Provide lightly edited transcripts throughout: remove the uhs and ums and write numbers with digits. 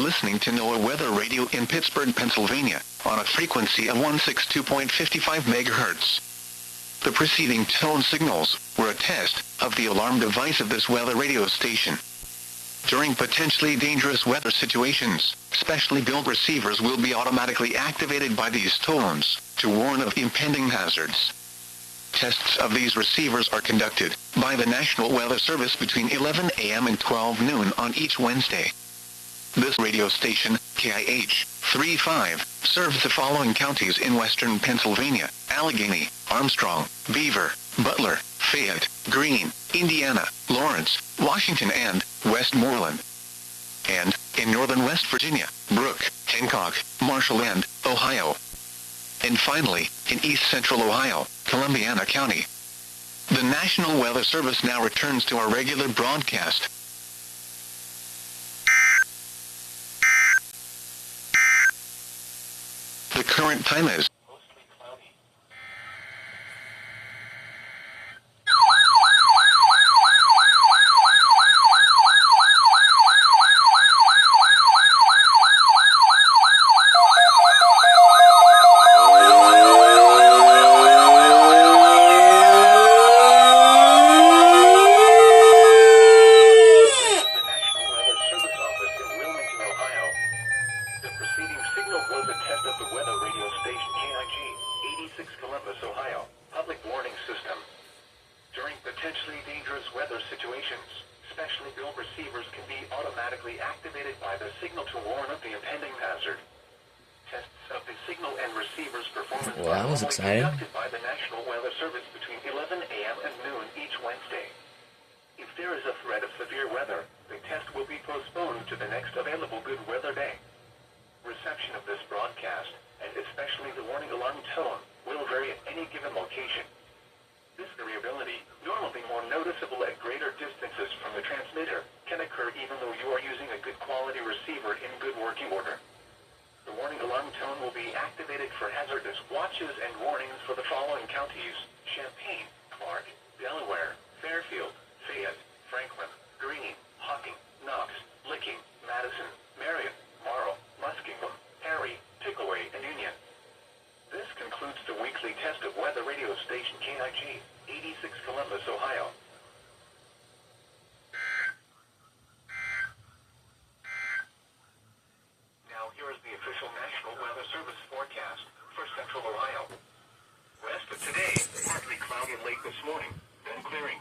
listening to NOAA Weather Radio in Pittsburgh, Pennsylvania, on a frequency of 162.55 MHz. The preceding tone signals were a test of the alarm device of this weather radio station. During potentially dangerous weather situations, specially built receivers will be automatically activated by these tones to warn of impending hazards. Tests of these receivers are conducted by the National Weather Service between 11 a.m. and 12 noon on each Wednesday. This radio station, KIH 35, serves the following counties in western Pennsylvania: Allegheny, Armstrong, Beaver, Butler, Fayette, Greene, Indiana, Lawrence, Washington, and Westmoreland. And, in northern West Virginia, Brooke, Hancock, Marshall, and Ohio. And finally, in east central Ohio, Columbiana County. The National Weather Service now returns to our regular broadcast. The current time is Well, that was exciting. Conducted by the National Weather Service between 11 a.m. and noon each Wednesday. If there is a threat of severe weather, the test will be postponed to the next available good weather day. Reception of this broadcast, and especially the warning alarm tone, will vary at any given location. This variability, normally more noticeable at greater distances from the transmitter, can occur even though you are using a good quality receiver in good working order. The warning alarm tone will be activated for hazardous watches and warnings for the following counties: Champaign, Clark, Delaware, Fairfield, Fayette, Franklin, Greene, Hocking, Knox, Licking, Madison, Marion, Morrow, Muskingum, Perry, Pickaway, and Union. This concludes the weekly test of weather radio station KIG, 86 Columbus, Ohio. Now here is the official National Weather Service forecast for central Ohio. West of today, partly cloudy and late this morning, then clearing.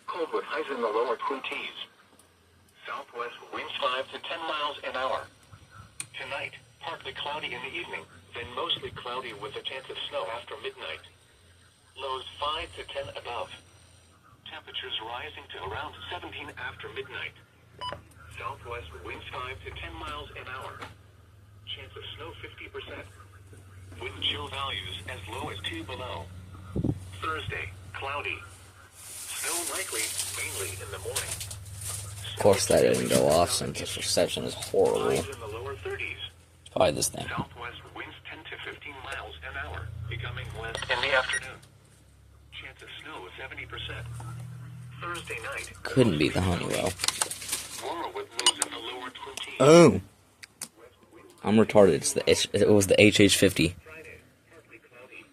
Cold with highs in the lower Twin T's. Southwest winds 5 to 10 miles an hour. Tonight, partly cloudy in the evening, then mostly cloudy with a chance of snow after midnight. Lows 5 to 10 above. Temperatures rising to around 17 after midnight. Southwest winds 5 to 10 miles an hour. Chance of snow 50%. Wind chill values as low as 2 below. Thursday, cloudy. Snow likely, mainly in the morning. Of course that didn't go off since this reception is horrible. Highs in the lower 30s. It's probably this thing. Southwest winds 10 to 15 miles an hour, becoming west in the afternoon. Chance of snow is 70%. Thursday night. Couldn't be the Honeywell. Warmer with lows in the lower 20s. Oh! I'm retarded. It was the HH50. Friday, partly cloudy.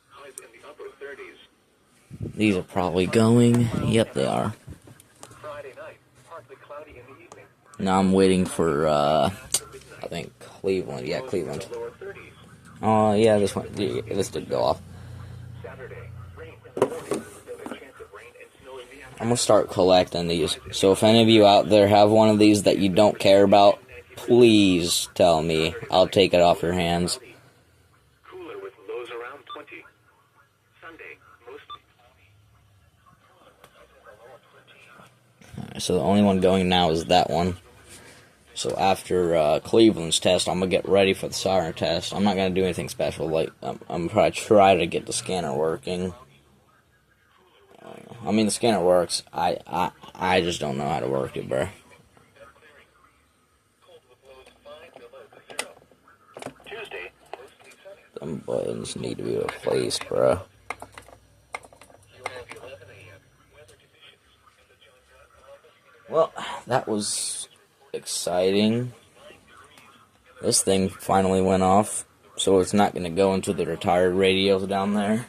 Highs in the upper 30s. These are probably going. Yep, they are. Friday night, partly cloudy in the evening. Now I'm waiting for, I think Cleveland. Yeah, Cleveland. Lower 30s. Oh, yeah, this did go off. Saturday, rain in the morning, then a chance of rain and snow in the afternoon. I'm gonna start collecting these. So if any of you out there have one of these that you don't care about, please tell me. I'll take it off your hands. Cooler with lows around 20. Sunday, mostly cloudy. So the only one going now is that one. So after Cleveland's test, I'm gonna get ready for the siren test. I'm not gonna do anything special. Like I'm probably try to get the scanner working. I mean the scanner works. I just don't know how to work it, bro. Tuesday, mostly sunny. Them buttons need to be replaced, bro. You have 11 a.m. Weather conditions in the John Columbus. Well, that was exciting. This thing finally went off, so it's not going to go into the retired radios down there.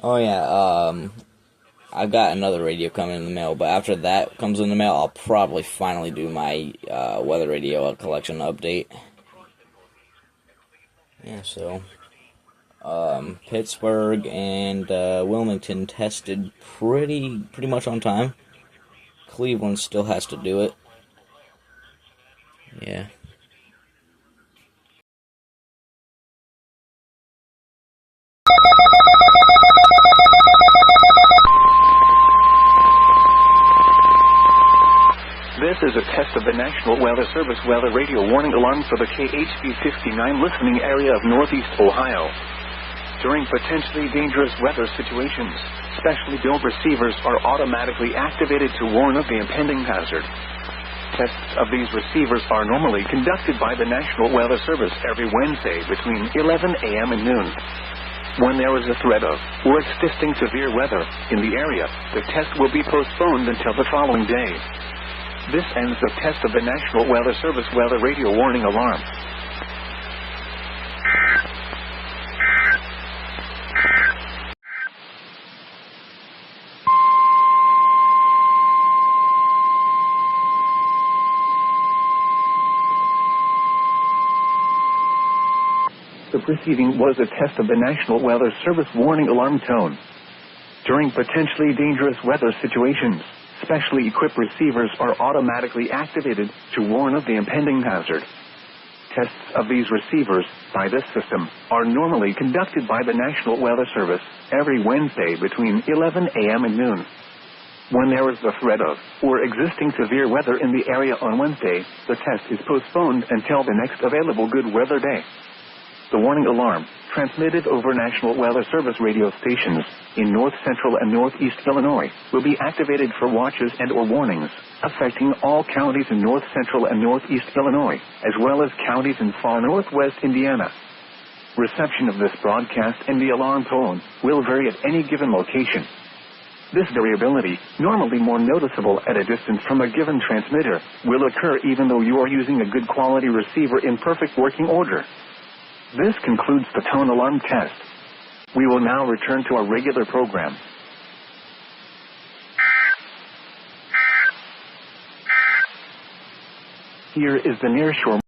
Oh yeah, I've got another radio coming in the mail, but after that comes in the mail, I'll probably finally do my weather radio collection update. Yeah, so Pittsburgh and Wilmington tested pretty much on time. Cleveland still has to do it. Yeah. This is a test of the National Weather Service weather radio warning alarm for the KHB-59 listening area of Northeast Ohio. During potentially dangerous weather situations, specially built receivers are automatically activated to warn of the impending hazard. Tests of these receivers are normally conducted by the National Weather Service every Wednesday between 11 a.m. and noon. When there is a threat of or existing severe weather in the area, the test will be postponed until the following day. This ends the test of the National Weather Service weather radio warning alarm. The preceding was a test of the National Weather Service warning alarm tone. During potentially dangerous weather situations, specially equipped receivers are automatically activated to warn of the impending hazard. Tests of these receivers by this system are normally conducted by the National Weather Service every Wednesday between 11 a.m. and noon. When there is the threat of or existing severe weather in the area on Wednesday, the test is postponed until the next available good weather day. The warning alarm, transmitted over National Weather Service radio stations in North Central and Northeast Illinois, will be activated for watches and/or warnings, affecting all counties in North Central and Northeast Illinois, as well as counties in far northwest Indiana. Reception of this broadcast and the alarm tone will vary at any given location. This variability, normally more noticeable at a distance from a given transmitter, will occur even though you are using a good quality receiver in perfect working order. This concludes the tone alarm test. We will now return to our regular program. Here is the nearshore